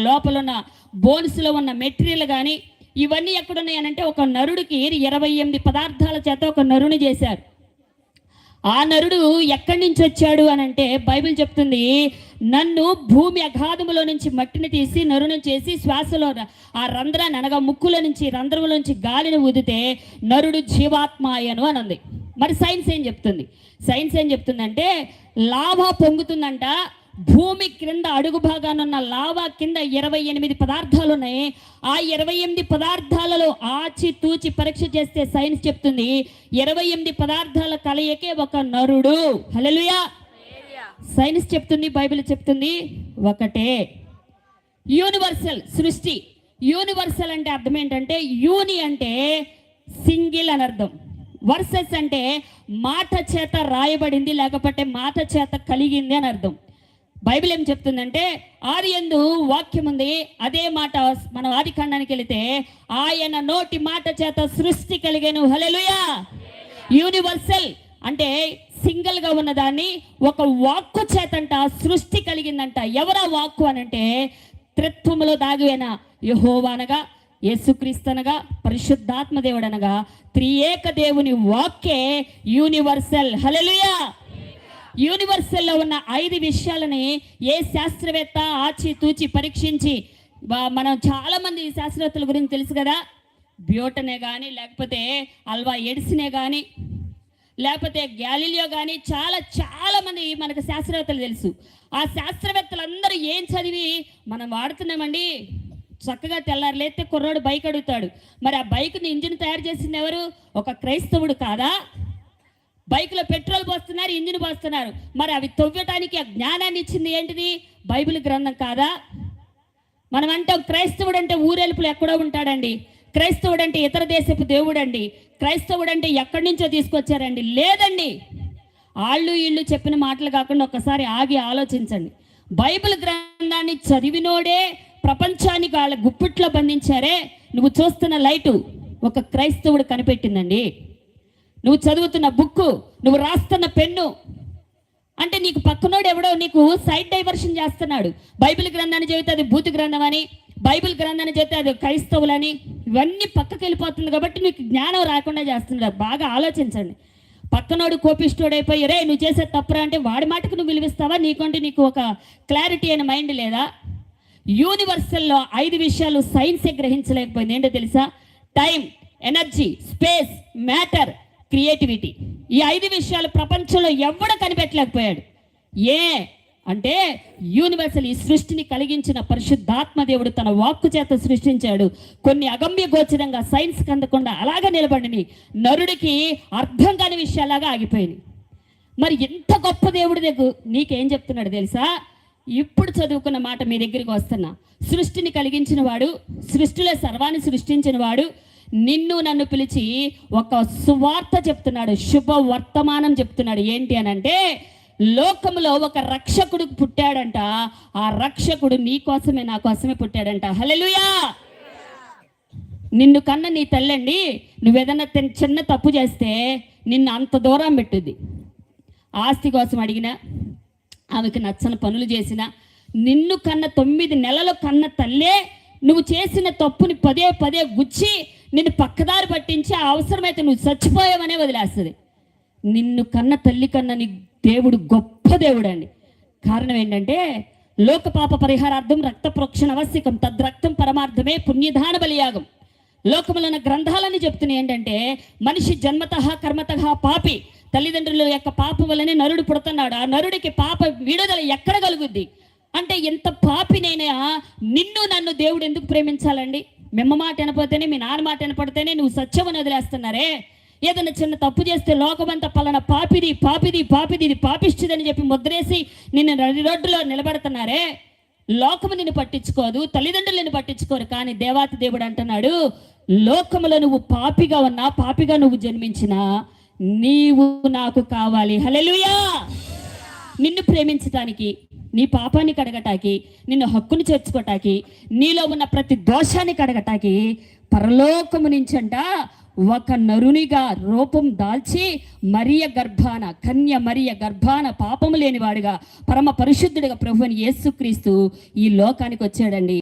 లోపల ఉన్న బోన్స్లో ఉన్న మెటీరియల్ కానీ ఇవన్నీ ఎక్కడున్నాయనంటే ఒక నరుడికి 28 పదార్థాల చేత ఒక నరుని చేశారు. ఆ నరుడు ఎక్కడి నుంచి వచ్చాడు అని అంటే బైబిల్ చెప్తుంది, నన్ను భూమి అగాధములో నుంచి మట్టిని తీసి నరుని చేసి శ్వాసలో ఆ రంధ్రాన్ని అనగా ముక్కుల నుంచి రంధ్రముల నుంచి గాలిని ఊదితే నరుడు జీవాత్మాయను అని ఉంది. మరి సైన్స్ ఏం చెప్తుంది? సైన్స్ ఏం చెప్తుందంటే లావా పొంగుతుందంట. భూమి క్రింద అడుగు భాగాన ఉన్న లావా కింద 28 పదార్థాలు ఉన్నాయి. ఆ 28 పదార్థాలలో ఆచి తూచి పరీక్ష చేస్తే సైన్స్ చెప్తుంది 28 పదార్థాల కలయికే ఒక నరుడు. హల్లెలూయా. సైన్స్ చెప్తుంది, బైబిల్ చెప్తుంది ఒకటే. యూనివర్సల్ సృష్టి. యూనివర్సల్ అంటే అర్థం ఏంటంటే యూని అంటే సింగిల్ అని అర్థం, వర్సెస్ అంటే మాట చేత రాయబడింది లేకపోతే మాట చేత కలిగింది అని అర్థం. బైబిల్ ఏం చెప్తుందంటే ఆది యందు వాక్యం ఉంది. అదే మాట మనం ఆది కాండానికి వెళితే ఆయన నోటి మాట చేత సృష్టి కలిగేను. హల్లెలూయా. యూనివర్సల్ అంటే సింగిల్ గా ఉన్నదాన్ని ఒక వాక్కు చేతంట సృష్టి కలిగిందంట. ఎవరా వాక్కు అనంటే త్రిత్వములో దాగిన యెహోవా అనగా యేసుక్రీస్తు అనగా పరిశుద్ధాత్మ దేవుడు అనగా త్రియేక దేవుని వాక్కే యూనివర్సల్. హల్లెలూయా. యూనివర్సల్లో ఉన్న 5 విషయాలని ఏ శాస్త్రవేత్త ఆచితూచి పరీక్షించి, మనం చాలామంది శాస్త్రవేత్తల గురించి తెలుసు కదా, బ్యూటనే కానీ లేకపోతే అల్వా ఎడిసినే కానీ లేకపోతే గ్యాలీలియో కానీ చాలామంది మనకు శాస్త్రవేత్తలు తెలుసు. ఆ శాస్త్రవేత్తలందరూ ఏం చదివి మనం వాడుతున్నామండి? చక్కగా తెల్లారు లేస్తే కుర్రాడు బైక్ అడుగుతాడు. మరి ఆ బైక్ని ఇంజిన్ తయారు చేసింది ఎవరు? ఒక క్రైస్తవుడు కాదా? బైక్లో పెట్రోల్ పోస్తున్నారు, ఇంజిన్ పోస్తున్నారు. మరి అవి తవ్వటానికి ఆ జ్ఞానాన్ని ఇచ్చింది ఏంటిది? బైబిల్ గ్రంథం కాదా? మనం అంటాం క్రైస్తవుడు అంటే ఊరెలుపులు ఎక్కడో ఉంటాడండి, క్రైస్తవుడు అంటే ఇతర దేశపు దేవుడు అండి, క్రైస్తవుడు అంటే ఎక్కడి నుంచో తీసుకొచ్చారండి. లేదండి, వీళ్ళు చెప్పిన మాటలు కాకుండా ఒక్కసారి ఆగి ఆలోచించండి. బైబిల్ గ్రంథాన్ని చదివినోడే ప్రపంచానికి వాళ్ళ గుప్పిట్లో బంధించారే. నువ్వు చూస్తున్న లైటు ఒక క్రైస్తవుడు కనిపెట్టిందండి. నువ్వు చదువుతున్న బుక్కు, నువ్వు రాస్తున్న పెన్ను అంటే నీకు పక్కనోడు ఎవడో నీకు సైడ్ డైవర్షన్ చేస్తున్నాడు. బైబిల్ గ్రంథాన్ని చదివితే అది భూతి గ్రంథం అని, బైబిల్ గ్రంథాన్ని చదివితే అది క్రైస్తవులని, ఇవన్నీ పక్కకి వెళ్ళిపోతుంది కాబట్టి నీకు జ్ఞానం రాకుండా చేస్తున్నాడు. బాగా ఆలోచించండి. పక్కనోడు కోపిస్టోడైపోయి రే నువ్వు చేసే తప్పురా అంటే వాడి మాటకు నువ్వు విలువిస్తావా? నీకంటే నీకు ఒక క్లారిటీ అయిన మైండ్ లేదా? యూనివర్సల్లో 5 విషయాలు సైన్సే గ్రహించలేకపోయింది. ఏంటో తెలుసా? Time, energy, space, matter, creativity. ఈ 5 విషయాలు ప్రపంచంలో ఎవడ కనిపెట్టలేకపోయాడు. ఏ అంటే యూనివర్సల్ ఈ సృష్టిని కలిగించిన పరిశుద్ధాత్మ దేవుడు తన వాక్కు చేత సృష్టించాడు. కొన్ని అగమ్య గోచరంగా సైన్స్ అందకుండా అలాగే నిలబడిని నరుడికి అర్థం కాని విషయాలాగా ఆగిపోయింది. మరి ఎంత గొప్ప దేవుడి దగ్గర నీకేం చెప్తున్నాడు తెలుసా? ఇప్పుడు చదువుకున్న మాట మీ దగ్గరికి వస్తున్నా. సృష్టిని కలిగించిన వాడు, సృష్టిలో సర్వాన్ని సృష్టించిన వాడు నిన్ను నన్ను పిలిచి ఒక సువార్త చెప్తున్నాడు, శుభ వర్తమానం చెప్తున్నాడు. ఏంటి అనంటే లోకంలో ఒక రక్షకుడు పుట్టాడంట. ఆ రక్షకుడు నీ కోసమే నా కోసమే పుట్టాడంట. హల్లెలూయా. నిన్ను కన్న నీ తల్లండి నువ్వేదన్నా చిన్న తప్పు చేస్తే నిన్ను అంత దూరం పెట్టుద్ది. ఆస్తి కోసం అడిగినా, ఆమెకు నచ్చని పనులు చేసినా, నిన్ను కన్న 9 నెలలు కన్న తల్లే నువ్వు చేసిన తప్పుని పదే పదే గుచ్చి నిన్ను పక్కదారి పట్టించి అవసరమైతే నువ్వు చచ్చిపోయావనే వదిలేస్తుంది. నిన్ను కన్న తల్లి కన్నా నీ దేవుడు గొప్ప దేవుడు అండి. కారణం ఏంటంటే లోక పాప పరిహారార్థం రక్త ప్రోక్షణ అవశ్యకం, తద్రక్తం పరమార్థమే పుణ్యదాన బలియాగం. లోకములో ఉన్న గ్రంథాలని చెప్తున్నాయి ఏంటంటే మనిషి జన్మతః కర్మతః పాపి. తల్లిదండ్రుల యొక్క పాపం వల్లనే నరుడు పుడుతున్నాడు. ఆ నరుడికి పాప విడుదల ఎక్కడ కలుగుద్ది అంటే ఎంత పాపినైనా నిన్ను నన్ను దేవుడు ఎందుకు ప్రేమించాలండి? మిమ్మ మాట వినపోతేనే, మీ నాన్న మాట వినపడితేనే నువ్వు సత్యమని వదిలేస్తున్నారే. ఏదైనా చిన్న తప్పు చేస్తే లోకమంతా పలానా పాపిది పాపిది పాపిది ఇది పాపిష్టిదని చెప్పి ముద్రేసి నిన్ను రోడ్డులో నిలబెడుతున్నారే. లోకము నిన్ను పట్టించుకోదు, తల్లిదండ్రులు నిన్ను పట్టించుకోరు. కానీ దేవాతి దేవుడు అంటున్నాడు, లోకములో నువ్వు పాపిగా ఉన్నా, పాపిగా నువ్వు జన్మించినా నీవు నాకు కావాలి. హల్లెలూయా. నిన్ను ప్రేమించటానికి, నీ పాపాన్ని కడగటానికి, నిన్ను హక్కును చేర్చుకోటానికి, నీలో ఉన్న ప్రతి దోషాన్ని కడగటానికి పరలోకము నుంచంట ఒక నరునిగా రూపం దాల్చి మరియ గర్భాన, కన్య మరియ గర్భాన పాపము లేనివాడుగా పరమ పరిశుద్ధుడిగా ప్రభువుని యేసుక్రీస్తు ఈ లోకానికి వచ్చాడండి.